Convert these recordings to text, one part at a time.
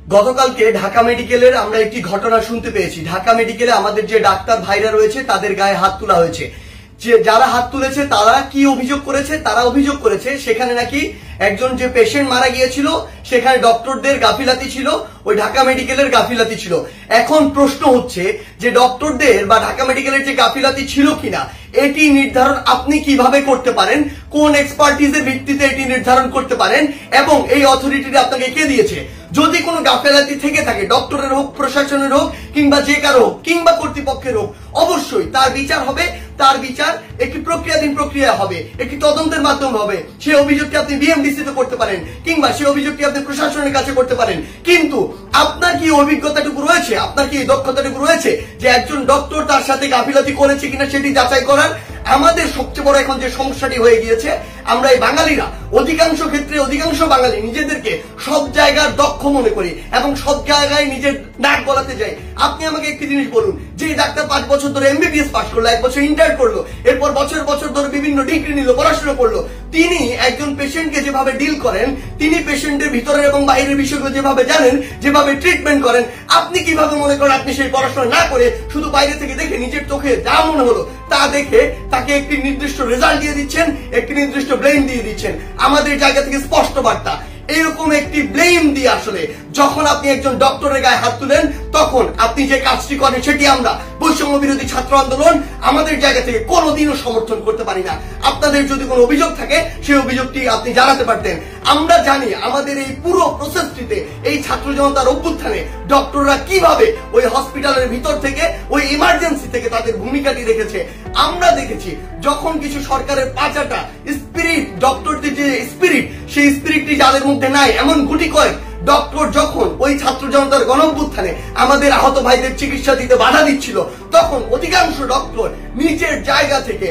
গতকালকে ঢাকা মেডিকেলের আমরা একটি ঘটনা শুনতে পেয়েছি। ঢাকা মেডিকেলে আমাদের যে ডাক্তার ভাইরা রয়েছে তাদের গায়ে হাত তোলা হয়েছে। যে যারা হাত তুলেছে তারা কি অভিযোগ করেছে? তারা অভিযোগ করেছে সেখানে নাকি একজন যে পেশেন্ট মারা গিয়েছিল সেখানে ডক্টরদের গাফিলাতি ছিল, ওই ঢাকা মেডিকেলের গাফিলাতি ছিল। এখন প্রশ্ন হচ্ছে যে ডক্টরদের বা ঢাকা মেডিকেলের যে গাফিলাতি ছিল কিনা এটি নির্ধারণ আপনি কিভাবে করতে পারেন, কোন এক্সপার্টিজের ভিত্তিতে এটি নির্ধারণ করতে পারেন এবং এই অথরিটিটি আপনাকে কে দিয়েছে? যদি কোনো গাফিলাতি থেকে থাকে, ডক্টরের হোক, প্রশাসনের হোক, কিংবা যে কারো হোক, কিংবা কর্তৃপক্ষের হোক, অবশ্যই তার বিচার হবে। তার বিচার একটি প্রক্রিয়াধীন প্রক্রিয়া হবে, একটি তদন্তের মাধ্যমে হবে। সেই অভিযোগটি আপনি বিএমডিসি তে করতে পারেন কিংবা সেই অভিযোগটি আপনি প্রশাসনের কাছে করতে পারেন। কিন্তু আপনার কি অভিজ্ঞতাটুকু রয়েছে, আপনার কি দক্ষতাটুকু রয়েছে যে একজন ডক্টর তার সাথে গাফিলতি করেছে কিনা সেটি যাচাই করার? আমাদের সবচেয়ে বড় এখন যে সমস্যাটি হয়ে গিয়েছে, আমরা এই বাঙালিরা অধিকাংশ ক্ষেত্রে অধিকাংশ বাঙালি নিজেদেরকে সব জায়গার দক্ষ মনে করি এবং সব জায়গায় নিজের নাক গলাতে যাই। আপনি আমাকে একটি জিনিস বলুন, যে ডাক্তার 5 বছর ধরে এমবিবিএস পাস করলো, 1 বছর ইন্টার্ন করলো, এরপর বছর বছর ধরে বিভিন্ন ডিগ্রি নিল, পড়াশোনা করলো, তিনি একজন পেশেন্টকে যেভাবে ডিল করেন, তিনি পেশেন্টের ভিতরের এবং বাইরের বিষয়গুলো যেভাবে জানেন, যেভাবে ট্রিটমেন্ট করেন, আপনি কিভাবে মনে করেন আপনি সেই পড়াশোনা না করে শুধু বাইরে থেকে দেখে নিজের চোখে যা মনে হলো তা দেখে তাকে একটি নির্দিষ্ট রেজাল্ট দিয়ে দিচ্ছেন, একটি নির্দিষ্ট ব্লেম দিয়ে দিচ্ছেন? আমাদের জায়গা থেকে স্পষ্ট বার্তা, এরকম একটি ব্লেম দিয়ে আসলে যখন আপনি একজন ডক্টরের গায়ে হাত তুলেন তখন আপনি যে কাজটি করেন সেটি আমরা বৈষম্য বিরোধী ছাত্র আন্দোলন আমাদের জায়গা থেকে কোনোদিনও সমর্থন করতে পারি না। আপনাদের যদি কোনো অভিযোগ থাকে সেই অভিযোগটি আপনি জানাতে পারতেন। আমরা জানি আমাদের এই পুরো প্রসেসটিতে, এই ছাত্র জনতার অভ্যুত্থানে ডক্টররা কিভাবে ওই হসপিটালের ভিতর থেকে, ওই ইমার্জেন্সি থেকে তাদের ভূমিকাটি রেখেছে। আমরা দেখেছি যখন কিছু সরকারের পাঁচাটা স্পিরিট, ডক্টরদের যে স্পিরিট, সেই স্পিরিটটি যাদের মধ্যে নাই, এমন গুটি কয়েক ডক্টর যখন ওই ছাত্র জনতার গণঅভ্যুত্থানে আমাদের আহত ভাইদের চিকিৎসা দিতে বাধা দিচ্ছিল, তখন অধিকাংশ ডক্টর নিজের জায়গা থেকে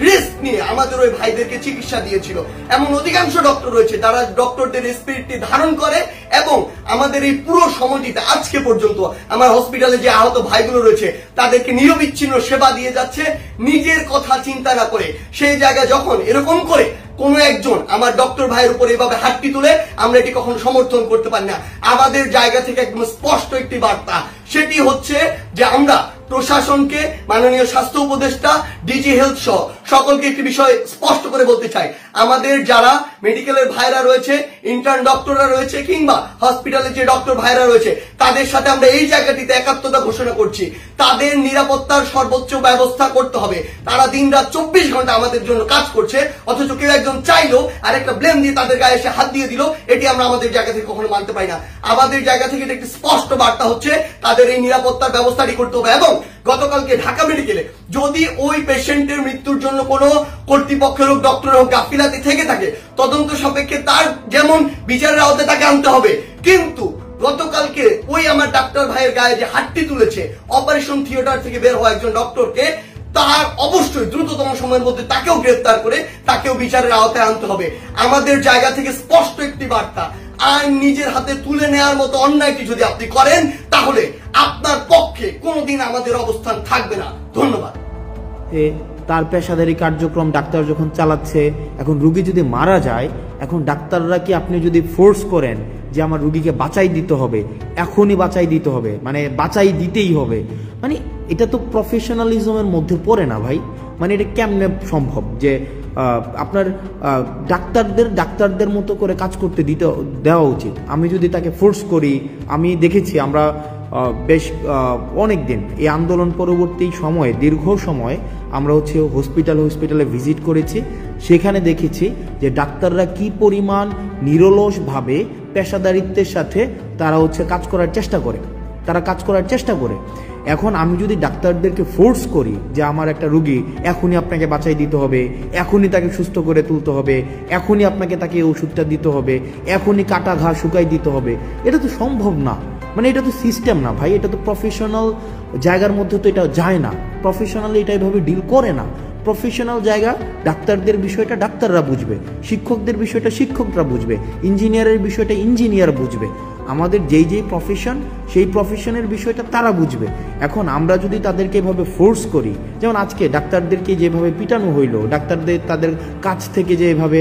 রিস্ক নিয়ে আমাদের ওই ভাইদেরকে চিকিৎসা দিয়েছিল। এমন অধিকাংশ ডক্টর রয়েছে যারা ডক্টরদের স্পিরিটটি ধারণ করে এবং আমাদের এই পুরো সময়টিতে আজকে পর্যন্ত আমার হসপিটালে যে আহত ভাইগুলো রয়েছে তাদেরকে নিরবিচ্ছিন্ন সেবা দিয়ে যাচ্ছে, নিজের কথা চিন্তা না করে। সেই জায়গায় যখন এরকম করে কোন একজন আমার ডক্টর ভাইয়ের উপর এভাবে হাতটি তুলে, আমরা এটি কখনো সমর্থন করতে পারি না। আমাদের জায়গা থেকে একদম স্পষ্ট একটি বার্তা, সেটি হচ্ছে যে আমরা প্রশাসনকে, মাননীয় স্বাস্থ্য উপদেষ্টা, ডিজি হেলথ সহ সকলকে একটি বিষয় স্পষ্ট করে বলতে চাই, আমাদের যারা মেডিকেলের ভাইরা রয়েছে, ইন্টার্ন ডক্টররা রয়েছে, কিংবা হসপিটালের যে ডক্টর ভাইরা রয়েছে, তাদের সাথে আমরা এই জায়গাটিতে একাত্মতা ঘোষণা করছি। তাদের নিরাপত্তার সর্বোচ্চ ব্যবস্থা করতে হবে। তারা দিন রাত 24 ঘন্টা আমাদের জন্য কাজ করছে, অথচ কেউ একজন চাইলো আর একটা ব্লেম দিয়ে তাদের গায়ে এসে হাত দিয়ে দিল, এটি আমরা আমাদের জায়গা থেকে কখনো মানতে পারি না। আমাদের জায়গা থেকে একটি স্পষ্ট বার্তা হচ্ছে তাদের এই নিরাপত্তার ব্যবস্থাটি করতে হবে। এবং গতকালকে ঢাকা মেডিকেলে যদি ওই পেশেন্টের মৃত্যুর জন্য কোনো কর্তৃপক্ষের হোক, ডক্টর হোক গাফিলাতি থেকে থাকে, তদন্ত সাপেক্ষে তার যেমন বিচারের আওতায় তাকে আনতে হবে। কিন্তু গতকালকে ওই আমার ডাক্তার ভাইয়ের গায়ে যে হাতটি তুলেছে, অপারেশন থিয়েটার থেকে বের হওয়া একজন ডক্টরকে, তার অবশ্যই দ্রুততম সময়ের মধ্যে তাকেও গ্রেফতার করে তাকেও বিচারের আওতায় আনতে হবে। আমাদের জায়গা থেকে স্পষ্ট একটি বার্তা, আইন নিজের হাতে তুলে নেওয়ার মতো অন্যায়টি যদি আপনি করেন তাহলে আপনার পক্ষে কোনোদিন আমাদের অবস্থান থাকবে না। ধন্যবাদ। তার পেশাদারি কার্যক্রম ডাক্তার যখন চালাচ্ছে, এখন রুগী যদি মারা যায়, এখন ডাক্তাররা কি আপনি যদি ফোর্স করেন যে আমার রুগীকে বাঁচাই দিতে হবে, এখনই বাঁচাই দিতে হবে, মানে বাঁচাই দিতেই হবে, মানে এটা তো প্রফেশনালিজমের মধ্যে পড়ে না ভাই। মানে এটা কেমনে সম্ভব যে আপনার ডাক্তারদের মতো করে কাজ করতে দেওয়া উচিত? আমি যদি তাকে ফোর্স করি, আমি দেখেছি আমরা বেশ অনেক দিন এই আন্দোলন পরবর্তী সময়ে, দীর্ঘ সময় আমরা হসপিটালে ভিজিট করেছি, সেখানে দেখেছি যে ডাক্তাররা কি পরিমাণ নিরলসভাবে পেশাদারিত্বের সাথে তারা কাজ করার চেষ্টা করে। এখন আমি যদি ডাক্তারদেরকে ফোর্স করি যে আমার একটা রুগী এখনই আপনাকে বাঁচাই দিতে হবে, এখনই তাকে সুস্থ করে তুলতে হবে, এখনই আপনাকে তাকে ওষুধটা দিতে হবে, এখনই কাটা ঘা শুকাই দিতে হবে, এটা তো সম্ভব না। মানে এটা তো সিস্টেম না ভাই, এটা তো প্রফেশনাল জায়গার মধ্যে তো এটা যায় না। প্রফেশনালি এটা এভাবে ডিল করে না। প্রফেশনাল জায়গা, ডাক্তারদের বিষয়টা ডাক্তাররা বুঝবে, শিক্ষকদের বিষয়টা শিক্ষকরা বুঝবে, ইঞ্জিনিয়ারের বিষয়টা ইঞ্জিনিয়ার বুঝবে। আমাদের যেই প্রফেশন, সেই প্রফেশনের বিষয়টা তারা বুঝবে। এখন আমরা যদি তাদেরকে এভাবে ফোর্স করি, যেমন আজকে ডাক্তারদেরকে যেভাবে পিটানো হইলো, ডাক্তারদের তাদের কাছ থেকে যেভাবে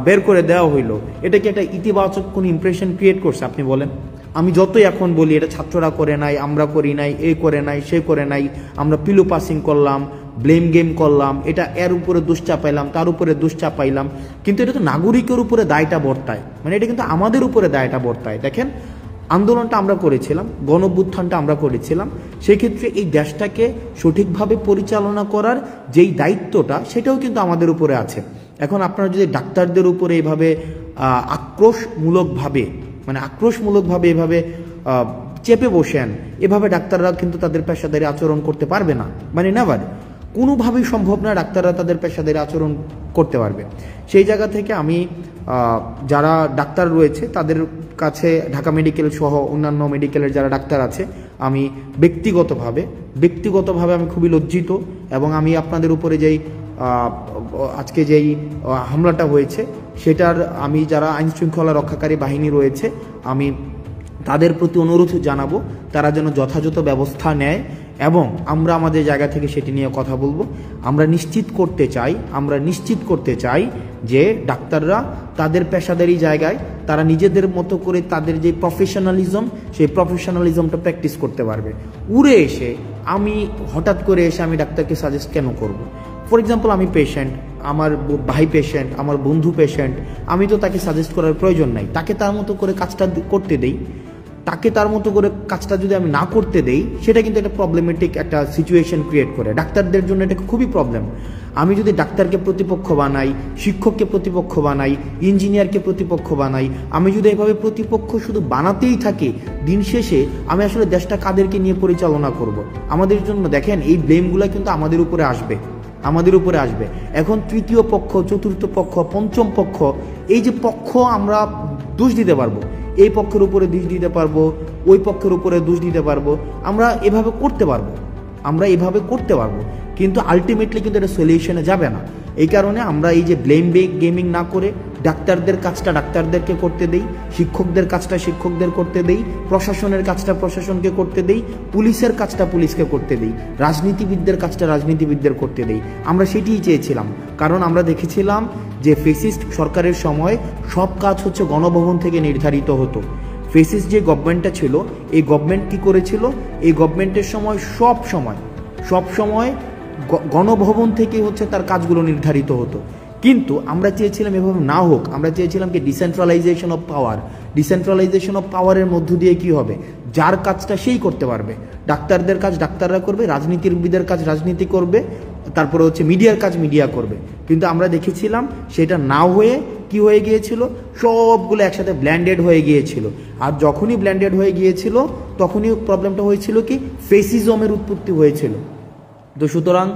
বের করে দেওয়া হইলো, এটা কি একটা ইতিবাচক কোনো ইমপ্রেশন ক্রিয়েট করছে আপনি বলেন? আমি যতই এখন বলি এটা ছাত্ররা করে নাই, আমরা করি নাই, এ করে নাই, সে করে নাই, আমরা পিলো পাসিং করলাম, ব্লেম গেম করলাম, এটা এর উপরে দোষ চাপাইলাম, তার উপরে দোষ চাপাইলাম, কিন্তু এটা তো নাগরিকের উপরে দায়টা বর্তায়, মানে এটা কিন্তু আমাদের উপরে দায়টা বর্তায়। দেখেন আন্দোলনটা আমরা করেছিলাম, গণঅভ্যুত্থানটা আমরা করেছিলাম, সেক্ষেত্রে এই দেশটাকে সঠিকভাবে পরিচালনা করার যেই দায়িত্বটা সেটাও কিন্তু আমাদের উপরে আছে। এখন আপনারা যদি ডাক্তারদের উপরে এভাবে আক্রোশমূলকভাবে এভাবে চেপে বসেন, এভাবে ডাক্তাররা কিন্তু তাদের পেশাদারি আচরণ করতে পারবে না, মানে নেভার, কোনোভাবেই সম্ভব না ডাক্তাররা তাদের পেশাদারি আচরণ করতে পারবে। সেই জায়গা থেকে আমি যারা ডাক্তার রয়েছে তাদের কাছে, ঢাকা মেডিকেল সহ অন্যান্য মেডিকেলের যারা ডাক্তার আছে, আমি ব্যক্তিগতভাবে আমি খুবই লজ্জিত, এবং আমি আপনাদের উপরে যেই আজকে যেই হামলাটা হয়েছে সেটার আমি যারা আইনশৃঙ্খলা রক্ষাকারী বাহিনী রয়েছে আমি তাদের প্রতি অনুরোধ জানাবো তারা যেন যথাযথ ব্যবস্থা নেয়, এবং আমরা আমাদের জায়গা থেকে সেটি নিয়ে কথা বলবো। আমরা নিশ্চিত করতে চাই যে ডাক্তাররা তাদের পেশাদারি জায়গায় তারা নিজেদের মতো করে তাদের যে প্রফেশনালিজম, সেই প্রফেশনালিজমটা প্র্যাকটিস করতে পারবে। হঠাৎ করে এসে আমি ডাক্তারকে সাজেস্ট কেন করব? ফর এক্সাম্পল, আমি পেশেন্ট, আমার ভাই পেশেন্ট, আমার বন্ধু পেশেন্ট, আমি তো তাকে সাজেস্ট করার প্রয়োজন নাই, তাকে তার মতো করে কাজটা করতে দেই। তাকে তার মতো করে কাজটা যদি আমি না করতে দেই, সেটা কিন্তু একটা প্রবলেমেটিক একটা সিচুয়েশন ক্রিয়েট করে, ডাক্তারদের জন্য এটা খুবই প্রবলেম। আমি যদি ডাক্তারকে প্রতিপক্ষ বানাই, শিক্ষককে প্রতিপক্ষ বানাই, ইঞ্জিনিয়ারকে প্রতিপক্ষ বানাই, আমি যদি এভাবে প্রতিপক্ষ শুধু বানাতেই থাকি, দিন শেষে আমি আসলে দেশটা কাদেরকে নিয়ে পরিচালনা করব? আমাদের জন্য দেখেন এই ব্লেমগুলো কিন্তু আমাদের উপরে আসবে। এখন তৃতীয় পক্ষ, চতুর্থ পক্ষ, পঞ্চম পক্ষ, এই যে পক্ষ আমরা দোষ দিতে পারবো, এই পক্ষের উপরে দোষ দিতে পারবো, ওই পক্ষের উপরে দোষ দিতে পারবো, আমরা এভাবে করতে পারবো, কিন্তু আলটিমেটলি কিন্তু এটা সলিউশনে যাবে না। এই কারণে আমরা এই যে ব্লেম গেমিং না করে ডাক্তারদের কাজটা ডাক্তারদেরকে করতে দেই, শিক্ষকদের কাজটা শিক্ষকদের করতে দেই, প্রশাসনের কাজটা প্রশাসনকে করতে দেই, পুলিশের কাজটা পুলিশকে করতে দেই, রাজনীতিবিদদের কাজটা রাজনীতিবিদদের করতে দেই। আমরা সেটিই চেয়েছিলাম, কারণ আমরা দেখেছিলাম যে ফেসিস্ট সরকারের সময় সব কাজ হচ্ছে গণভবন থেকে নির্ধারিত হতো। ফেসিস্ট যে গভর্নমেন্টটা ছিল, এই গভর্নমেন্ট কি করেছিল, এই গভর্নমেন্টের সময় সব সময় গণভবন থেকে হচ্ছে তার কাজগুলো নির্ধারিত হতো। কিন্তু আমরা চেয়েছিলাম এভাবে না হোক, আমরা চেয়েছিলাম কি ডিসেন্ট্রালাইজেশন অফ পাওয়ারের মধ্য দিয়ে কি হবে, যার কাজটা সেই করতে পারবে। ডাক্তারদের কাজ ডাক্তাররা করবে, রাজনীতিবিদের কাজ রাজনীতি করবে, তারপরে হচ্ছে মিডিয়ার কাজ মিডিয়া করবে। কিন্তু আমরা দেখেছিলাম সেটা না হয়ে কি হয়ে গিয়েছিল, সবগুলো একসাথে ব্ল্যান্ডেড হয়ে গিয়েছিল। আর যখনই ব্ল্যান্ডেড হয়ে গিয়েছিল তখনই প্রবলেমটা হয়েছিল কি, ফেসিজমের উৎপত্তি হয়েছিল। তো সুতরাং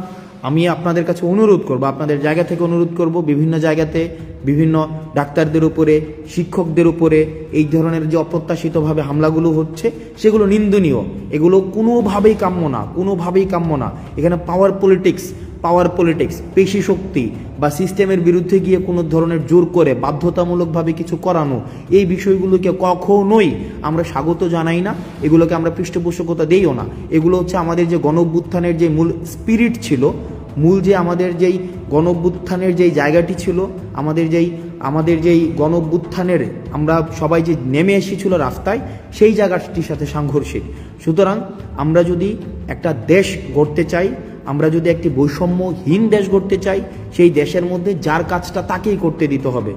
আমি আপনাদের কাছে অনুরোধ করব, আপনাদের জায়গা থেকে অনুরোধ করব, বিভিন্ন জায়গাতে বিভিন্ন ডাক্তারদের উপরে, শিক্ষকদের উপরে এই ধরনের যে অপ্রত্যাশিতভাবে হামলাগুলো হচ্ছে সেগুলো নিন্দনীয়, এগুলো কোনোভাবেই কাম্য না। এখানে পাওয়ার পলিটিক্স, পেশি শক্তি বা সিস্টেমের বিরুদ্ধে গিয়ে কোনো ধরনের জোর করে বাধ্যতামূলকভাবে কিছু করানো, এই বিষয়গুলোকে কখনোই আমরা স্বাগত জানাই না, এগুলোকে আমরা পৃষ্ঠপোষকতা দেইও না। এগুলো হচ্ছে আমাদের যে গণঅভ্যুত্থানের যে মূল স্পিরিট ছিল, আমাদের যেই গণঅভ্যুত্থানের যেই জায়গাটি ছিল, আমাদের যেই গণঅভ্যুত্থানের আমরা সবাই যে নেমে এসেছিল রাস্তায়, সেই জায়গাটির সাথে সাংঘর্ষিক। সুতরাং আমরা যদি একটা দেশ গড়তে চাই, আমরা যদি একটি বৈষম্যহীন দেশ গড়তে চাই, সেই দেশের মধ্যে যার কাজটা তাকেই করতে দিতে হবে।